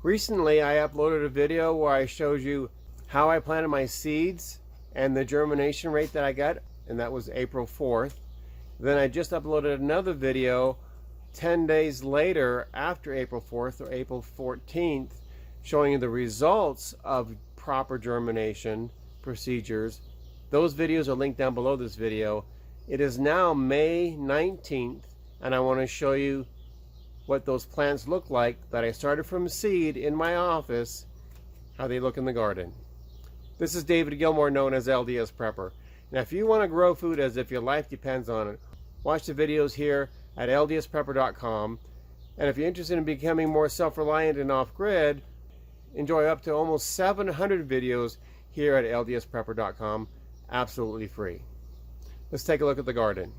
Recently, I uploaded a video where I showed you how I planted my seeds and the germination rate that I got, and that was April 4th. Then I just uploaded another video 10 days later after April 4th or April 14th, showing you the results of proper germination procedures. Those videos are linked down below this video. It is now May 19th, and I want to show you what those plants look like that I started from seed in my office, how they look in the garden. This is David Gilmore, known as LDS Prepper. Now, if you want to grow food as if your life depends on it, watch the videos here at ldsprepper.com. And if you're interested in becoming more self-reliant and off-grid, enjoy up to almost 700 videos here at ldsprepper.com, absolutely free. Let's take a look at the garden.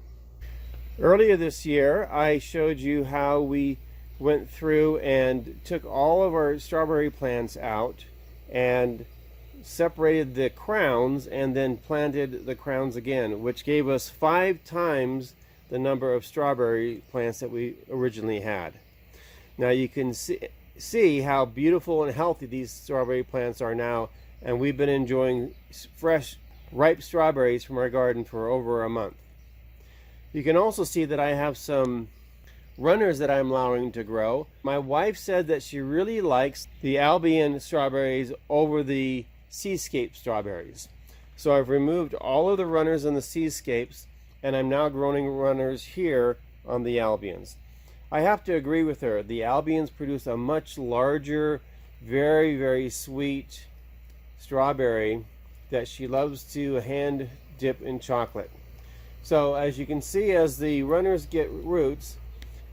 Earlier this year, I showed you how we went through and took all of our strawberry plants out and separated the crowns and then planted the crowns again, which gave us 5 times the number of strawberry plants that we originally had. Now you can see how beautiful and healthy these strawberry plants are now, and we've been enjoying fresh, ripe strawberries from our garden for over a month. You can also see that I have some runners that I'm allowing to grow. My wife said that she really likes the Albion strawberries over the Seascape strawberries. So I've removed all of the runners and the Seascapes, and I'm now growing runners here on the Albions. I have to agree with her. The Albions produce a much larger, very, very sweet strawberry that she loves to hand dip in chocolate. So as you can see, as the runners get roots,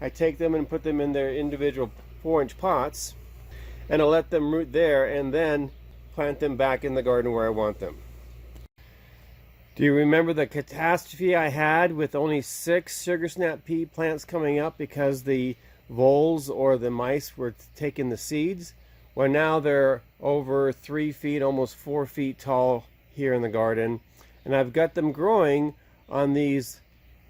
I take them and put them in their individual 4-inch pots, and I'll let them root there and then plant them back in the garden where I want them. Do you remember the catastrophe I had with only 6 sugar snap pea plants coming up because the voles or the mice were taking the seeds? Well, now they're over 3 feet, almost 4 feet tall here in the garden, and I've got them growing on these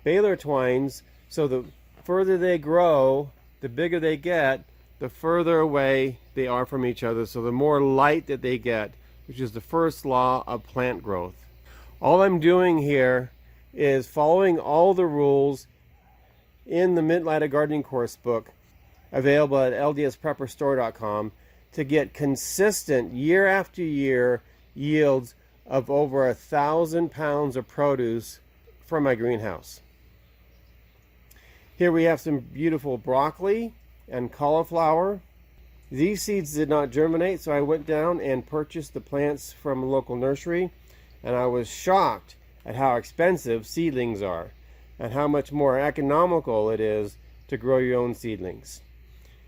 baler twines, so the further they grow, the bigger they get, the further away they are from each other, so the more light that they get, which is the first law of plant growth. All I'm doing here is following all the rules in the Mint-Lighted Gardening Course book, available at ldsprepperstore.com, to get consistent year after year yields of over 1,000 pounds of produce from my greenhouse. Here we have some beautiful broccoli and cauliflower. These seeds did not germinate, so I went down and purchased the plants from a local nursery, and I was shocked at how expensive seedlings are and how much more economical it is to grow your own seedlings.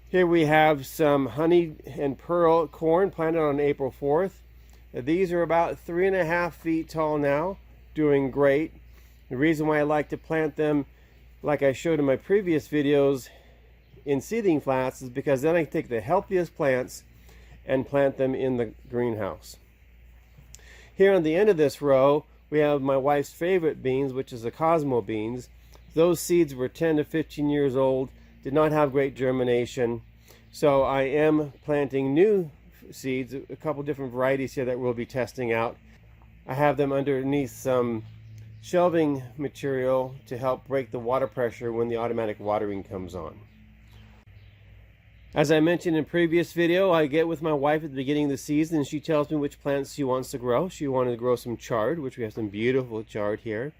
Here we have some honey and pearl corn planted on April 4th. These are about 3.5 feet tall now, doing great. The reason why I like to plant them, like I showed in my previous videos, in seedling flats is because then I take the healthiest plants and plant them in the greenhouse. Here on the end of this row, we have my wife's favorite beans, which is the Cosmo beans. Those seeds were 10 to 15 years old, did not have great germination. So I am planting new seeds, a couple different varieties here that we'll be testing out. I have them underneath some shelving material to help break the water pressure when the automatic watering comes on. As I mentioned in previous video, I get with my wife at the beginning of the season and she tells me which plants she wants to grow. She wanted to grow some chard, which we have some beautiful chard here.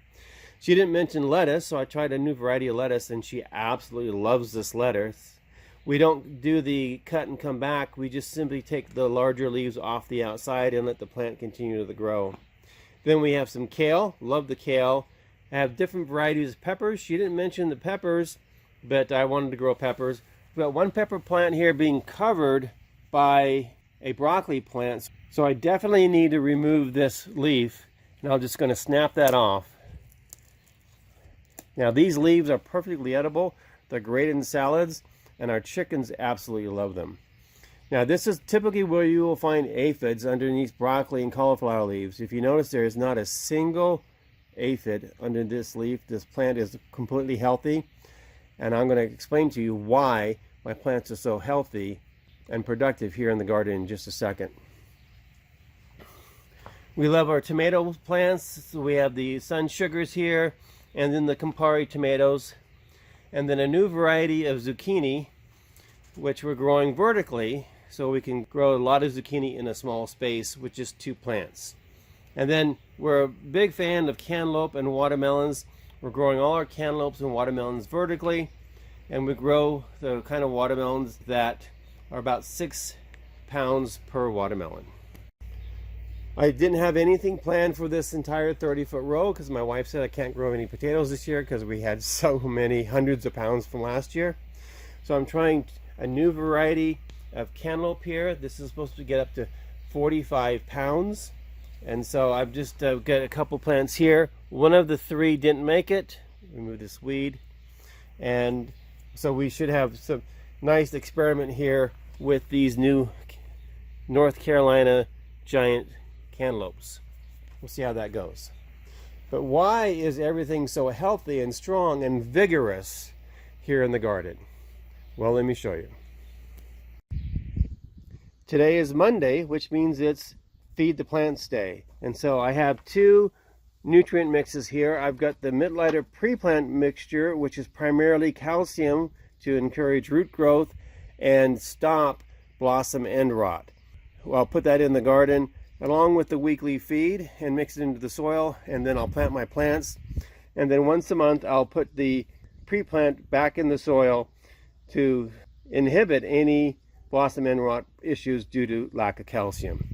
She didn't mention lettuce, so I tried a new variety of lettuce and she absolutely loves this lettuce. We don't do the cut and come back. We just simply take the larger leaves off the outside and let the plant continue to grow. Then we have some kale. Love the kale. I have different varieties of peppers. She didn't mention the peppers, but I wanted to grow peppers. We've got one pepper plant here being covered by a broccoli plant. So I definitely need to remove this leaf, and I'm just going to snap that off. Now these leaves are perfectly edible. They're great in salads, and our chickens absolutely love them. Now this is typically where you will find aphids underneath broccoli and cauliflower leaves. If you notice, there is not a single aphid under this leaf. This plant is completely healthy, and I'm going to explain to you why my plants are so healthy and productive here in the garden in just a second. We love our tomato plants. So we have the Sun Sugars here, and then the Campari tomatoes, and then a new variety of zucchini, which we're growing vertically, so we can grow a lot of zucchini in a small space with just 2 plants. And then we're a big fan of cantaloupe and watermelons. We're growing all our cantaloupes and watermelons vertically, and we grow the kind of watermelons that are about 6 pounds per watermelon. I didn't have anything planned for this entire 30-foot row because my wife said I can't grow any potatoes this year because we had so many hundreds of pounds from last year. So I'm trying a new variety of cantaloupe here. This is supposed to get up to 45 pounds. And so I've just got a couple plants here. One of the 3 didn't make it. Remove this weed. And so we should have some nice experiment here with these new North Carolina giant cantaloupes. We'll see how that goes. But why is everything so healthy and strong and vigorous here in the garden? Well, let me show you. Today is Monday, which means it's Feed the Plants Day. And so I have 2 nutrient mixes here. I've got the Mittleider pre-plant mixture, which is primarily calcium to encourage root growth and stop blossom end rot. Well, I'll put that in the garden along with the weekly feed and mix it into the soil, and then I'll plant my plants. And then once a month I'll put the pre-plant back in the soil to inhibit any blossom end rot issues due to lack of calcium.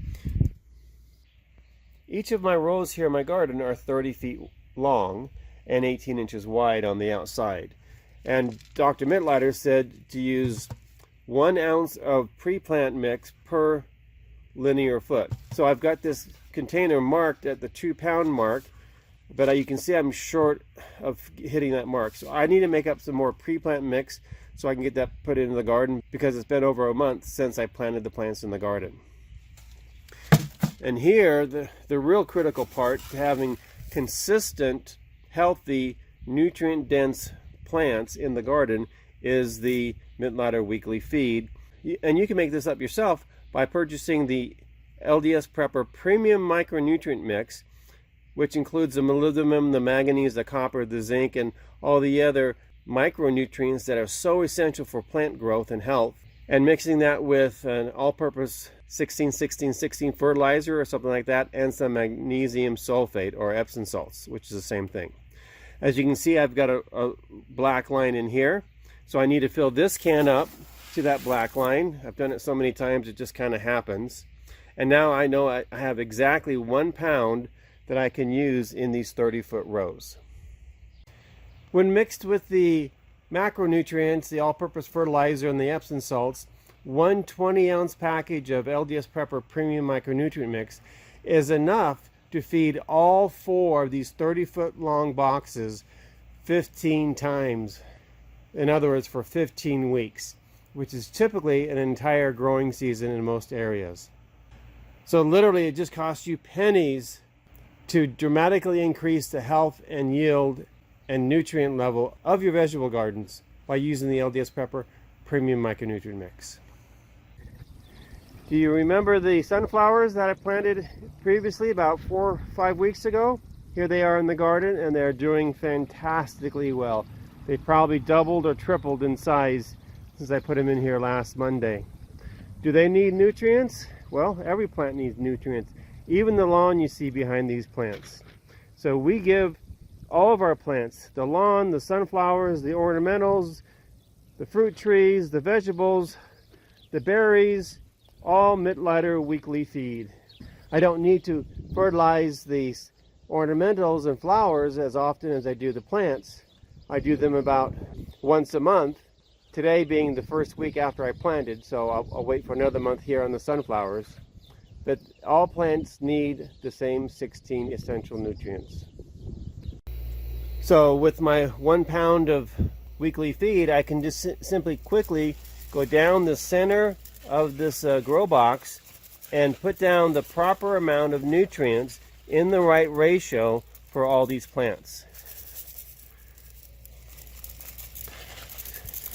Each of my rows here in my garden are 30 feet long and 18 inches wide on the outside. And Dr. Mittleider said to use 1 ounce of pre-plant mix per linear foot. So I've got this container marked at the 2-pound mark, but you can see I'm short of hitting that mark. So I need to make up some more pre-plant mix so I can get that put into the garden, because it's been over a month since I planted the plants in the garden. And here, the real critical part to having consistent, healthy, nutrient-dense plants in the garden is the Mittleider weekly feed. And you can make this up yourself by purchasing the LDS Prepper Premium Micronutrient Mix, which includes the molybdenum, the manganese, the copper, the zinc, and all the other micronutrients that are so essential for plant growth and health, and mixing that with an all-purpose 16-16-16 fertilizer or something like that, and some magnesium sulfate or Epsom salts, which is the same thing. As you can see, I've got a black line in here, so I need to fill this can up to that black line. I've done it so many times it just kind of happens. And now I know I have exactly 1 pound that I can use in these 30-foot rows. When mixed with the macronutrients, the all-purpose fertilizer, and the Epsom salts, 1 20-ounce package of LDS Prepper Premium Micronutrient Mix is enough to feed all 4 of these 30-foot long boxes 15 times. In other words, for 15 weeks, which is typically an entire growing season in most areas. So literally it just costs you pennies to dramatically increase the health and yield and nutrient level of your vegetable gardens by using the LDS Prepper Premium Micronutrient Mix. Do you remember the sunflowers that I planted previously about 4 or 5 weeks ago? Here they are in the garden, and they're doing fantastically well. They probably doubled or tripled in size since I put them in here last Monday. Do they need nutrients? Well, every plant needs nutrients, even the lawn you see behind these plants. So we give all of our plants, the lawn, the sunflowers, the ornamentals, the fruit trees, the vegetables, the berries, all Mittleider weekly feed. I don't need to fertilize these ornamentals and flowers as often as I do the plants. I do them about once a month, today being the first week after I planted, so I'll wait for another month here on the sunflowers. But all plants need the same 16 essential nutrients. So with my 1 pound of weekly feed, I can just simply quickly go down the center of this grow box and put down the proper amount of nutrients in the right ratio for all these plants.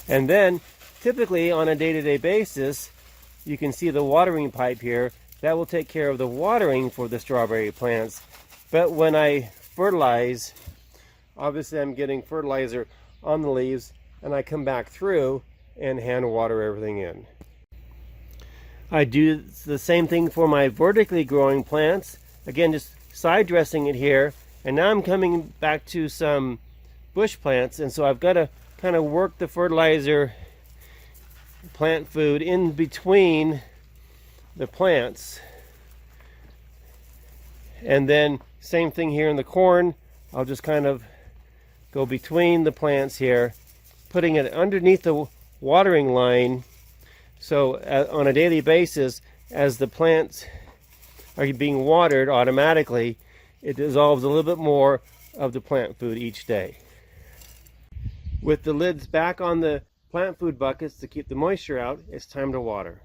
And then typically on a day-to-day basis, you can see the watering pipe here. That will take care of the watering for the strawberry plants. But when I fertilize, obviously I'm getting fertilizer on the leaves, and I come back through and hand water everything in. I do the same thing for my vertically growing plants. Again, just side dressing it here. And now I'm coming back to some bush plants, and so I've got to kind of work the fertilizer plant food in between the plants. And then same thing here in the corn. I'll just kind of go between the plants here, putting it underneath the watering line, so on a daily basis, as the plants are being watered automatically, it dissolves a little bit more of the plant food each day. With the lids back on the plant food buckets to keep the moisture out, it's time to water.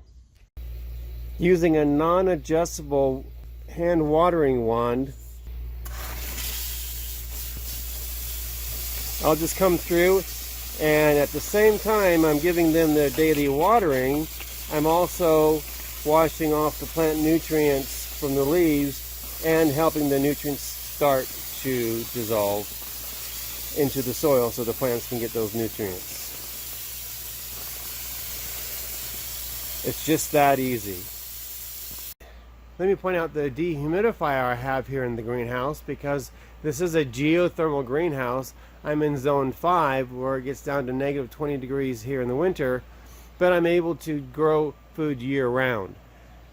Using a non-adjustable hand watering wand, I'll just come through, and at the same time I'm giving them their daily watering, I'm also washing off the plant nutrients from the leaves and helping the nutrients start to dissolve into the soil so the plants can get those nutrients. It's just that easy. Let me point out the dehumidifier I have here in the greenhouse, because this is a geothermal greenhouse. I'm in zone 5 where it gets down to negative 20 degrees here in the winter, but I'm able to grow food year round.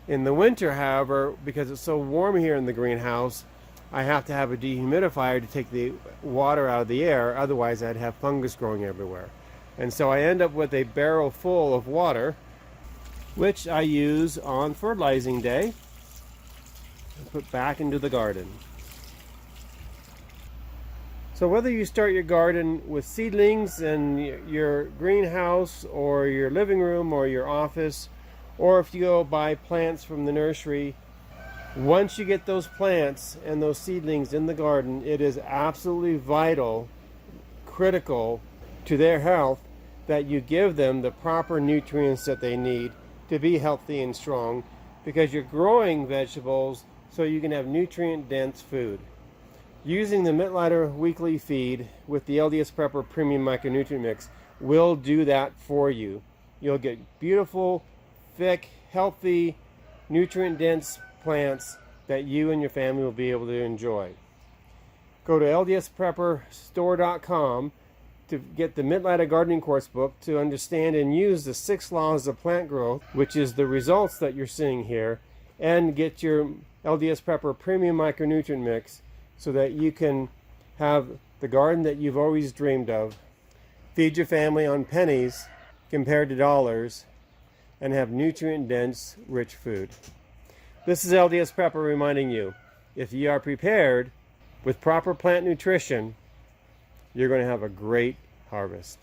In the winter, however, because it's so warm here in the greenhouse, I have to have a dehumidifier to take the water out of the air, otherwise I'd have fungus growing everywhere. And so I end up with a barrel full of water, which I use on fertilizing day and put back into the garden. So whether you start your garden with seedlings in your greenhouse or your living room or your office, or if you go buy plants from the nursery, once you get those plants and those seedlings in the garden, it is absolutely vital, critical to their health, that you give them the proper nutrients that they need to be healthy and strong, because you're growing vegetables so you can have nutrient-dense food. Using the Mittleider weekly feed with the LDS Prepper Premium Micronutrient Mix will do that for you. You'll get beautiful, thick, healthy, nutrient-dense plants that you and your family will be able to enjoy. Go to ldsprepperstore.com to get the Mittleider Gardening Course book to understand and use the 6 laws of plant growth, which is the results that you're seeing here, and get your LDS Prepper Premium Micronutrient Mix so that you can have the garden that you've always dreamed of, feed your family on pennies compared to dollars, and have nutrient-dense, rich food. This is LDS Prepper reminding you, if you are prepared with proper plant nutrition, you're going to have a great harvest.